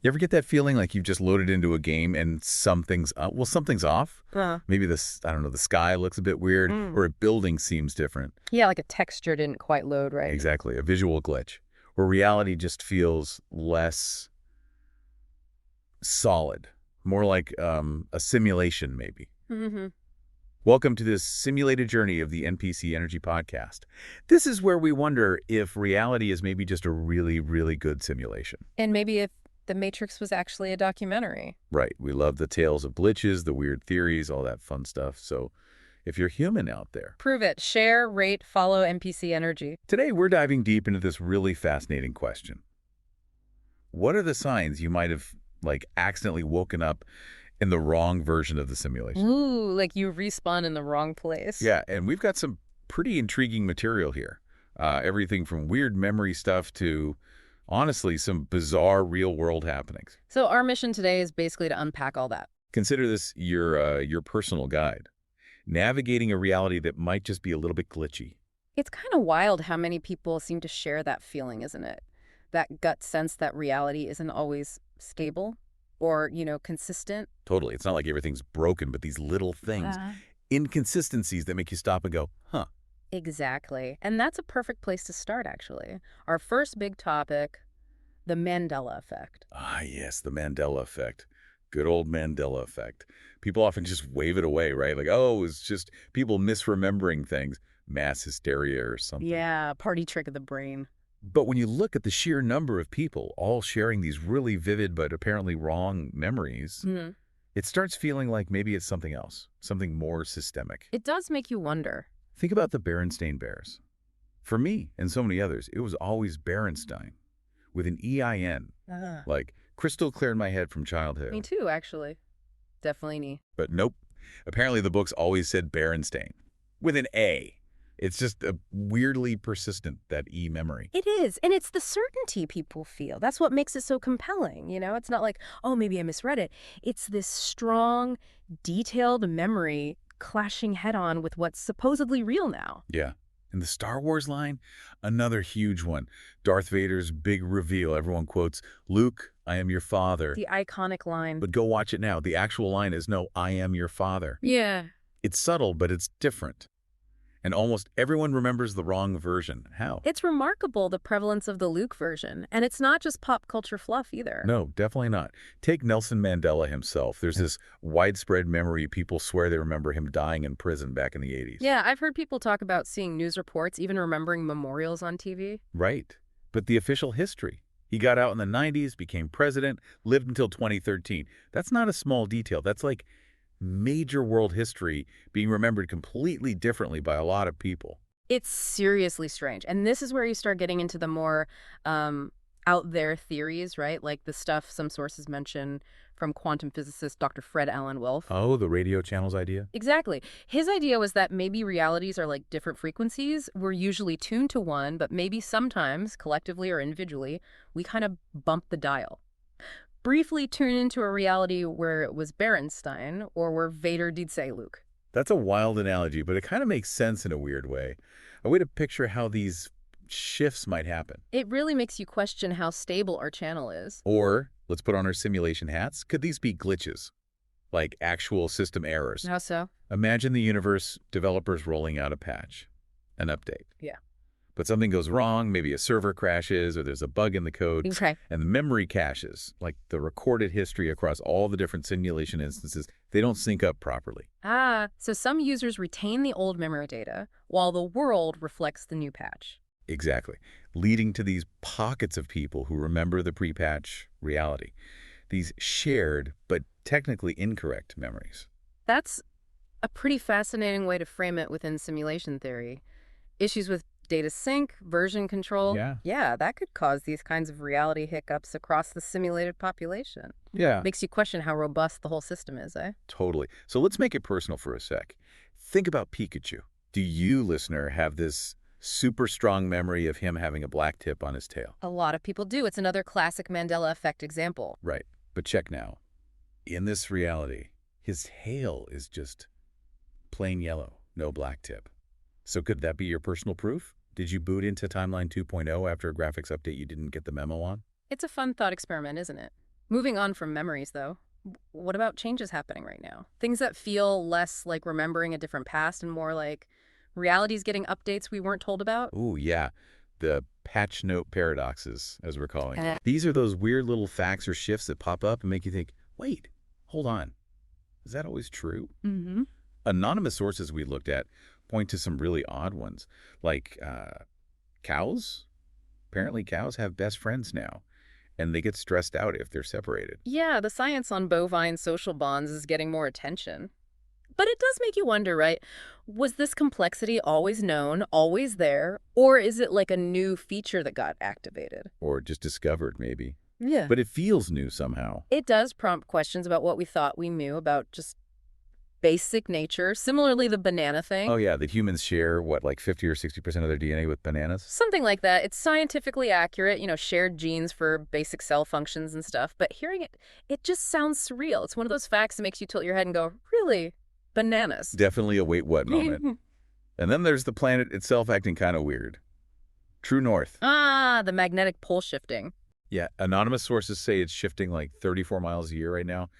You ever get that feeling like you've just loaded into a game and something's something's off? Maybe I don't know, the sky looks a bit weird Mm. or a building seems different. Yeah, like a texture didn't quite load right. Exactly, a visual glitch where reality just feels less solid, more like a simulation maybe. Mm-hmm. Welcome to this simulated journey of the NPC Energy Podcast. This is where we wonder if reality is maybe just a really, really good simulation. And maybe if The Matrix was actually a documentary. Right. We love the tales of glitches, the weird theories, all that fun stuff. So if you're human out there, Prove it. Share, rate, follow NPC Energy. today we're diving deep into this really fascinating question. What are the signs you might have, accidentally woken up in the wrong version of the simulation? Ooh, like you respawn in the wrong place. Yeah, and we've got some pretty intriguing material here. Everything from weird memory stuff to, honestly, some bizarre real-world happenings. So our mission today is basically to unpack all that. Consider this your personal guide, navigating a reality that might just be a little bit glitchy. It's kind of wild how many people seem to share that feeling, isn't it? That gut sense that reality isn't always stable or, consistent. Totally. It's not like everything's broken, but these little things, inconsistencies that make you stop and go, huh. Exactly. And that's a perfect place to start, actually. Our first big topic, the Mandela Effect. Ah, yes, the Mandela Effect. Good old Mandela Effect. People often just wave it away, right? Like, oh, it's just people misremembering things, mass hysteria or something. Yeah, party trick of the brain. But when you look at the sheer number of people all sharing these really vivid but apparently wrong memories, Hmm. it starts feeling like maybe it's something else, something more systemic. It does make you wonder. Think about the Berenstain Bears. For me and so many others, it was always Berenstein with an E-I-N, like crystal clear in my head from childhood. Me too, actually. Definitely me. But nope. Apparently the books always said Berenstain with an A. It's just a weirdly persistent, that E memory. It is. And it's the certainty people feel. That's what makes it so compelling, It's not like, oh, maybe I misread it. It's this strong, detailed memory clashing head-on with what's supposedly real now. Yeah. And the Star Wars line, another huge one. Darth Vader's big reveal. Everyone quotes, Luke, I am your father. The iconic line. But go watch it now. The actual line is, no, I am your father. Yeah. It's subtle, but it's different. And almost everyone remembers the wrong version. How? It's remarkable, the prevalence of the Luke version. And it's not just pop culture fluff either. No, definitely not. Take Nelson Mandela himself. There's this widespread memory. People swear they remember him dying in prison back in the 80s. Yeah, I've heard people talk about seeing news reports, even remembering memorials on TV. Right. But the official history. He got out in the 90s, became president, lived until 2013. That's not a small detail. That's like major world history being remembered completely differently by a lot of people. It's seriously strange. And this is where you start getting into the more out there theories, right? Like the stuff some sources mention from quantum physicist Dr. Fred Alan Wolf. Oh, the radio channels idea? Exactly. His idea was that maybe realities are like different frequencies. We're usually tuned to one, but maybe sometimes, collectively or individually, we kind of bump the dial. Briefly tune into a reality where it was Berenstain or where Vader did say Luke. That's a wild analogy, but it kind of makes sense in a weird way. A way to picture how these shifts might happen. It really makes you question how stable our channel is. Or, let's put on our simulation hats, could these be glitches? Like actual system errors? How so? Imagine the universe developers rolling out a patch, an update. Yeah. But something goes wrong, maybe a server crashes or there's a bug in the code. Okay. And the memory caches, like the recorded history across all the different simulation instances, they don't sync up properly. So some users retain the old memory data while the world reflects the new patch. Exactly. Leading to these pockets of people who remember the pre-patch reality. These shared, but technically incorrect memories. That's a pretty fascinating way to frame it within simulation theory. Issues with data sync, version control. Yeah, that could cause these kinds of reality hiccups across the simulated population. Yeah. Makes you question how robust the whole system is, eh? Totally. So let's make it personal for a sec. Think about Pikachu. Do you, listener, have this super strong memory of him having a black tip on his tail? A lot of people do. It's another classic Mandela Effect example. Right. But check now. In this reality, his tail is just plain yellow, no black tip. So could that be your personal proof? Did you boot into Timeline 2.0 after a graphics update you didn't get the memo on? It's a fun thought experiment, isn't it? Moving on from memories, though, what about changes happening right now? Things that feel less like remembering a different past and more like reality's getting updates we weren't told about? Ooh, yeah. The patch note paradoxes, as we're calling. Eh. These are those weird little facts or shifts that pop up and make you think, wait, hold on. Is that always true? Mm-hmm. Anonymous sources we looked at point to some really odd ones, like cows. Apparently cows have best friends now, and they get stressed out if they're separated. Yeah, the science on bovine social bonds is getting more attention. But it does make you wonder, right? Was this complexity always known, always there, or is it like a new feature that got activated? Or just discovered, maybe. Yeah. But it feels new somehow. It does prompt questions about what we thought we knew about just basic nature. Similarly, the banana thing. Oh, yeah, that humans share, what, like 50 or 60% of their DNA with bananas? Something like that. It's scientifically accurate, shared genes for basic cell functions and stuff. But hearing it, it just sounds surreal. It's one of those facts that makes you tilt your head and go, really? Bananas? Definitely a wait what moment. And then there's the planet itself acting kind of weird. True north. The magnetic pole shifting. Yeah, anonymous sources say it's shifting like 34 miles a year right now.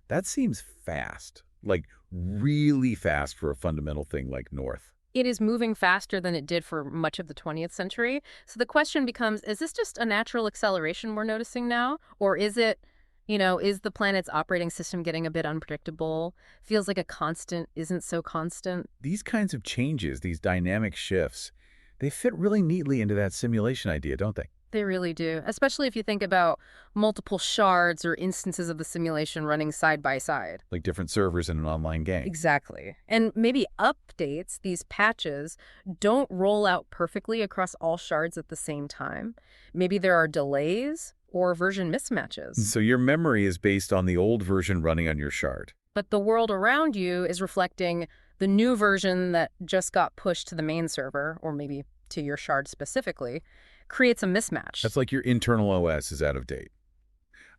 That seems fast. Like really fast for a fundamental thing like north. It is moving faster than it did for much of the 20th century. So the question becomes, is this just a natural acceleration we're noticing now? Or is it, is the planet's operating system getting a bit unpredictable? Feels like a constant isn't so constant? These kinds of changes, these dynamic shifts, they fit really neatly into that simulation idea, don't they? They really do, especially if you think about multiple shards or instances of the simulation running side by side. Like different servers in an online game. Exactly. And maybe updates, these patches, don't roll out perfectly across all shards at the same time. Maybe there are delays or version mismatches. So your memory is based on the old version running on your shard. But the world around you is reflecting the new version that just got pushed to the main server, or maybe to your shard specifically, creates a mismatch. That's like your internal OS is out of date.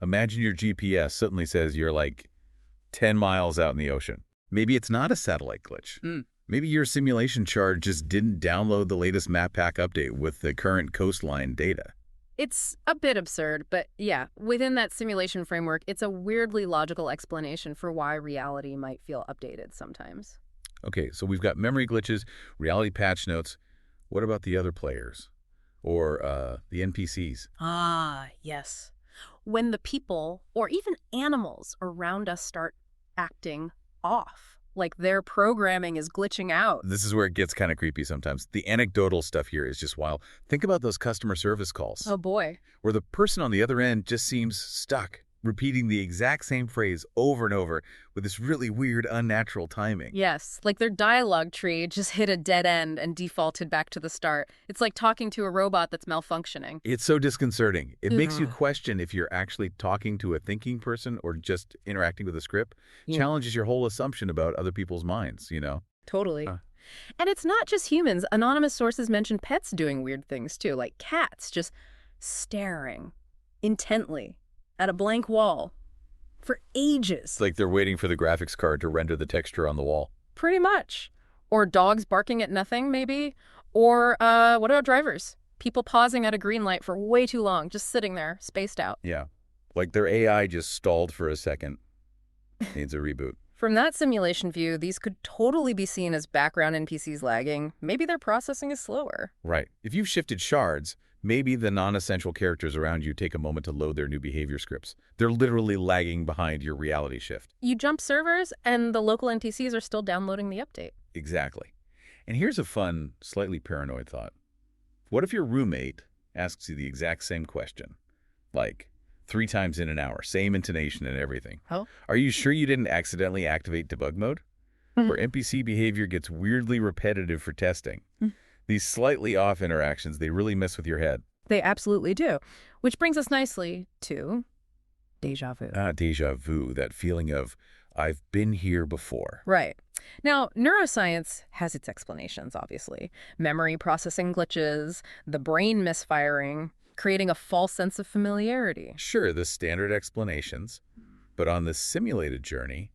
Imagine your GPS suddenly says you're like 10 miles out in the ocean. Maybe it's not a satellite glitch. Maybe your simulation shard just didn't download the latest map pack update with the current coastline data. It's a bit absurd, but yeah, within that simulation framework, it's a weirdly logical explanation for why reality might feel updated sometimes. Okay, so we've got memory glitches, reality patch notes. What about the other players? Or the NPCs? Yes. When the people, or even animals around us start acting off, like their programming is glitching out. This is where it gets kind of creepy sometimes. The anecdotal stuff here is just wild. Think about those customer service calls. Oh boy. Where the person on the other end just seems stuck, repeating the exact same phrase over and over with this really weird, unnatural timing. Yes, like their dialogue tree just hit a dead end and defaulted back to the start. It's like talking to a robot that's malfunctioning. It's so disconcerting. It makes you question if you're actually talking to a thinking person or just interacting with a script. Challenges your whole assumption about other people's minds, Totally. And it's not just humans. Anonymous sources mention pets doing weird things too, like cats just staring intently at a blank wall for ages. It's like they're waiting for the graphics card to render the texture on the wall. Pretty much. Or dogs barking at nothing, maybe. Or what about drivers? People pausing at a green light for way too long, just sitting there, spaced out. Yeah. Like their AI just stalled for a second. Needs a reboot. From that simulation view, these could totally be seen as background NPCs lagging. Maybe their processing is slower. Right. If you've shifted shards, maybe the non-essential characters around you take a moment to load their new behavior scripts. They're literally lagging behind your reality shift. You jump servers, and the local NPCs are still downloading the update. Exactly. And here's a fun, slightly paranoid thought. What if your roommate asks you the exact same question? Like, 3 times in an hour, same intonation and everything. Oh? Are you sure you didn't accidentally activate debug mode? Where NPC behavior gets weirdly repetitive for testing. These slightly off interactions, they really mess with your head. They absolutely do. Which brings us nicely to déjà vu. Déjà vu, that feeling of, I've been here before. Right. Now, neuroscience has its explanations, obviously. Memory processing glitches, the brain misfiring, creating a false sense of familiarity. Sure, the standard explanations. But on this simulated journey,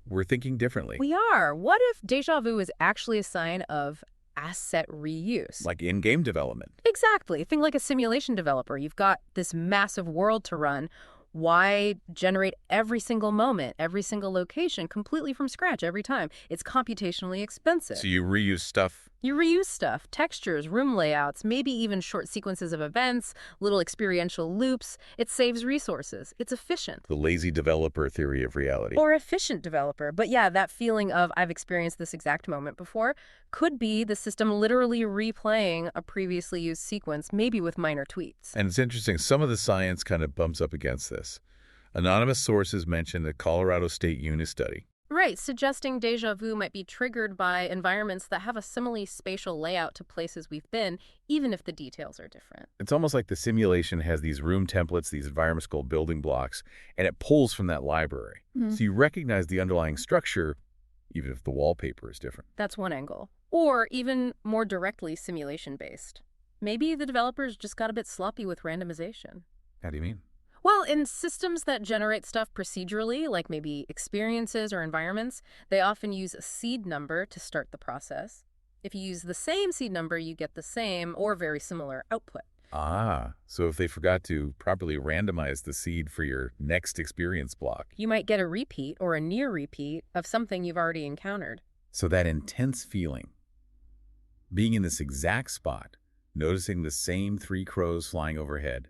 we're thinking differently. We are. What if déjà vu is actually a sign of asset reuse? Like in-game development. Exactly. Think like a simulation developer. You've got this massive world to run. Why generate every single moment, every single location completely from scratch every time? It's computationally expensive. So you reuse stuff. You reuse stuff, textures, room layouts, maybe even short sequences of events, little experiential loops. It saves resources. It's efficient. The lazy developer theory of reality. Or efficient developer. But yeah, that feeling of I've experienced this exact moment before could be the system literally replaying a previously used sequence, maybe with minor tweaks. And it's interesting, some of the science kind of bumps up against this. Anonymous sources mention the Colorado State Uni study. Right, suggesting déjà vu might be triggered by environments that have a similarly spatial layout to places we've been, even if the details are different. It's almost like the simulation has these room templates, these environments called building blocks, and it pulls from that library. So you recognize the underlying structure, even if the wallpaper is different. That's one angle. Or even more directly simulation-based. Maybe the developers just got a bit sloppy with randomization. How do you mean? Well, in systems that generate stuff procedurally, like maybe experiences or environments, they often use a seed number to start the process. If you use the same seed number, you get the same or very similar output. Ah, so if they forgot to properly randomize the seed for your next experience block. You might get a repeat or a near repeat of something you've already encountered. So that intense feeling, being in this exact spot, noticing the same 3 crows flying overhead,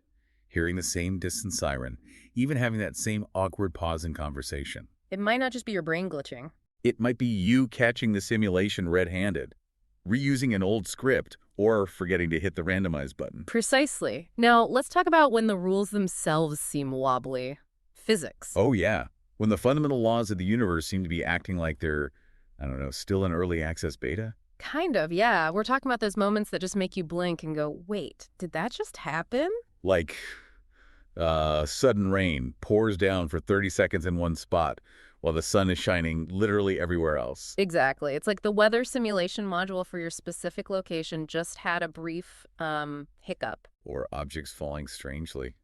hearing the same distant siren, even having that same awkward pause in conversation. It might not just be your brain glitching. It might be you catching the simulation red-handed, reusing an old script, or forgetting to hit the randomize button. Precisely. Now, let's talk about when the rules themselves seem wobbly. Physics. Oh, yeah. When the fundamental laws of the universe seem to be acting like they're, still in early access beta? Kind of, yeah. We're talking about those moments that just make you blink and go, wait, did that just happen? Like sudden rain pours down for 30 seconds in one spot while the sun is shining literally everywhere else. Exactly. It's like the weather simulation module for your specific location just had a brief hiccup. Or objects falling strangely.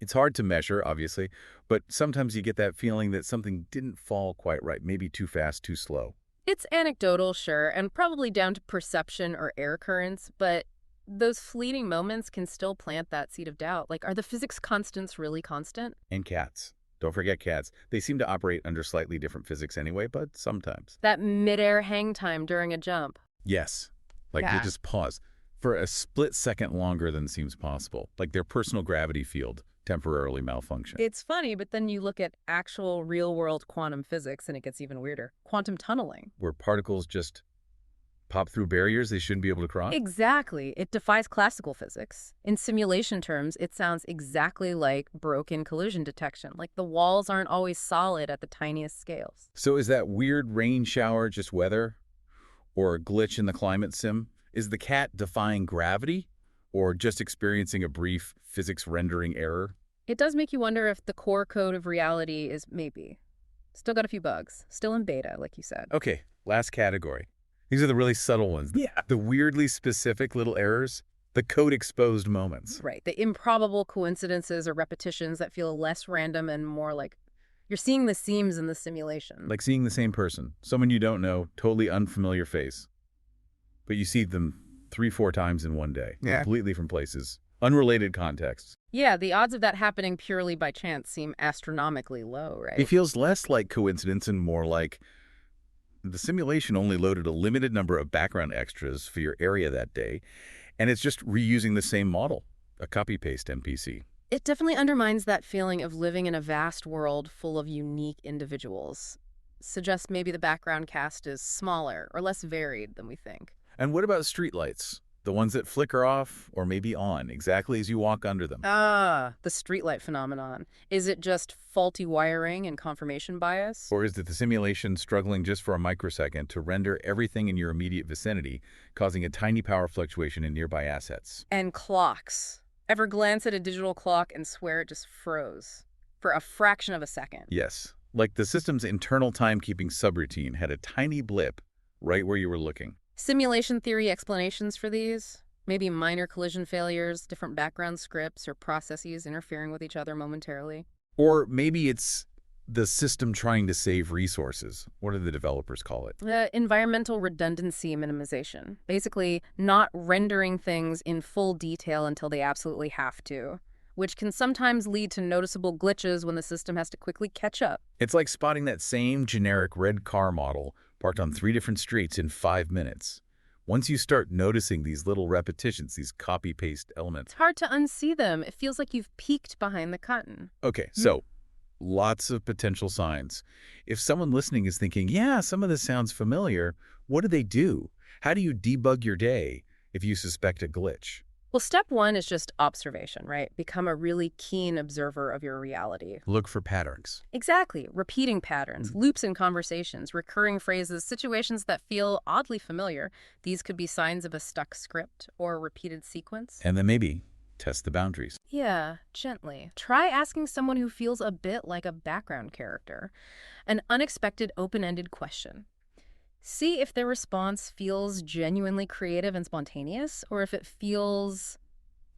It's hard to measure, obviously, but sometimes you get that feeling that something didn't fall quite right, maybe too fast, too slow. It's anecdotal, sure, and probably down to perception or air currents, but those fleeting moments can still plant that seed of doubt. Like, are the physics constants really constant? And cats. Don't forget cats. They seem to operate under slightly different physics anyway, but sometimes. That midair hang time during a jump. Yes. Like they just pause for a split second longer than seems possible. Like their personal gravity field temporarily malfunction. It's funny, but then you look at actual real-world quantum physics and it gets even weirder. Quantum tunneling. Where particles just pop through barriers they shouldn't be able to cross? Exactly. It defies classical physics. In simulation terms, it sounds exactly like broken collision detection. Like the walls aren't always solid at the tiniest scales. So is that weird rain shower just weather? Or a glitch in the climate sim? Is the cat defying gravity? Or just experiencing a brief physics rendering error? It does make you wonder if the core code of reality is maybe. Still got a few bugs. Still in beta, like you said. Okay, last category. These are the really subtle ones. Yeah. The weirdly specific little errors. The code-exposed moments. Right. The improbable coincidences or repetitions that feel less random and more like you're seeing the seams in the simulation. Like seeing the same person. Someone you don't know, totally unfamiliar face. But you see them 3-4 times in one day. Yeah. Completely from places. Unrelated contexts. Yeah, the odds of that happening purely by chance seem astronomically low, right? It feels less like coincidence and more like the simulation only loaded a limited number of background extras for your area that day, and it's just reusing the same model, a copy-paste NPC. It definitely undermines that feeling of living in a vast world full of unique individuals. Suggests maybe the background cast is smaller or less varied than we think. And what about streetlights? The ones that flicker off or maybe on exactly as you walk under them. Ah, the streetlight phenomenon. Is it just faulty wiring and confirmation bias? Or is it the simulation struggling just for a microsecond to render everything in your immediate vicinity, causing a tiny power fluctuation in nearby assets? And clocks. Ever glance at a digital clock and swear it just froze? For a fraction of a second. Yes. Like the system's internal timekeeping subroutine had a tiny blip right where you were looking. Simulation theory explanations for these? Maybe minor collision failures, different background scripts, or processes interfering with each other momentarily. Or maybe it's the system trying to save resources. What do the developers call it? Environmental redundancy minimization. Basically, not rendering things in full detail until they absolutely have to. which can sometimes lead to noticeable glitches when the system has to quickly catch up. It's like spotting that same generic red car model parked on 3 different streets in 5 minutes. Once you start noticing these little repetitions, these copy-paste elements. It's hard to unsee them. It feels like you've peeked behind the curtain. Okay, so lots of potential signs. If someone listening is thinking, yeah, some of this sounds familiar, what do they do? How do you debug your day if you suspect a glitch? Well, step one is just observation, right? Become a really keen observer of your reality. Look for patterns. Exactly. Repeating patterns, loops in conversations, recurring phrases, situations that feel oddly familiar. These could be signs of a stuck script or a repeated sequence. And then maybe test the boundaries. Yeah, gently. Try asking someone who feels a bit like a background character an unexpected open-ended question. See if their response feels genuinely creative and spontaneous, or if it feels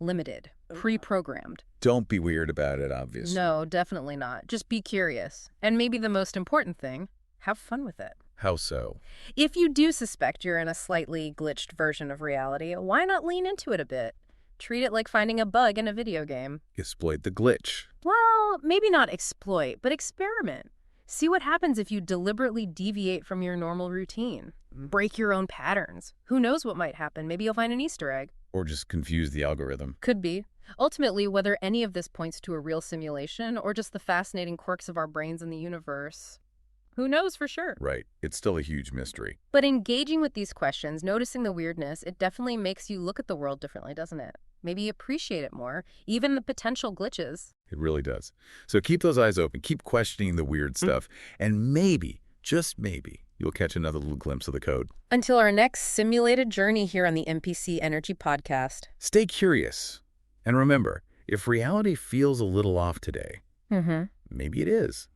limited, pre-programmed. Don't be weird about it, obviously. No, definitely not. Just be curious. And maybe the most important thing, have fun with it. How so? If you do suspect you're in a slightly glitched version of reality, why not lean into it a bit? Treat it like finding a bug in a video game. Exploit the glitch. Well, maybe not exploit, but experiment. See what happens if you deliberately deviate from your normal routine. Break your own patterns. Who knows what might happen? Maybe you'll find an Easter egg. Or just confuse the algorithm. Could be. Ultimately, whether any of this points to a real simulation or just the fascinating quirks of our brains and the universe, who knows for sure? Right. It's still a huge mystery. But engaging with these questions, noticing the weirdness, it definitely makes you look at the world differently, doesn't it? Maybe appreciate it more, even the potential glitches. It really does. So keep those eyes open. Keep questioning the weird stuff. And maybe, just maybe, you'll catch another little glimpse of the code. Until our next simulated journey here on the NPC Energy Podcast. Stay curious. And remember, if reality feels a little off today, maybe it is.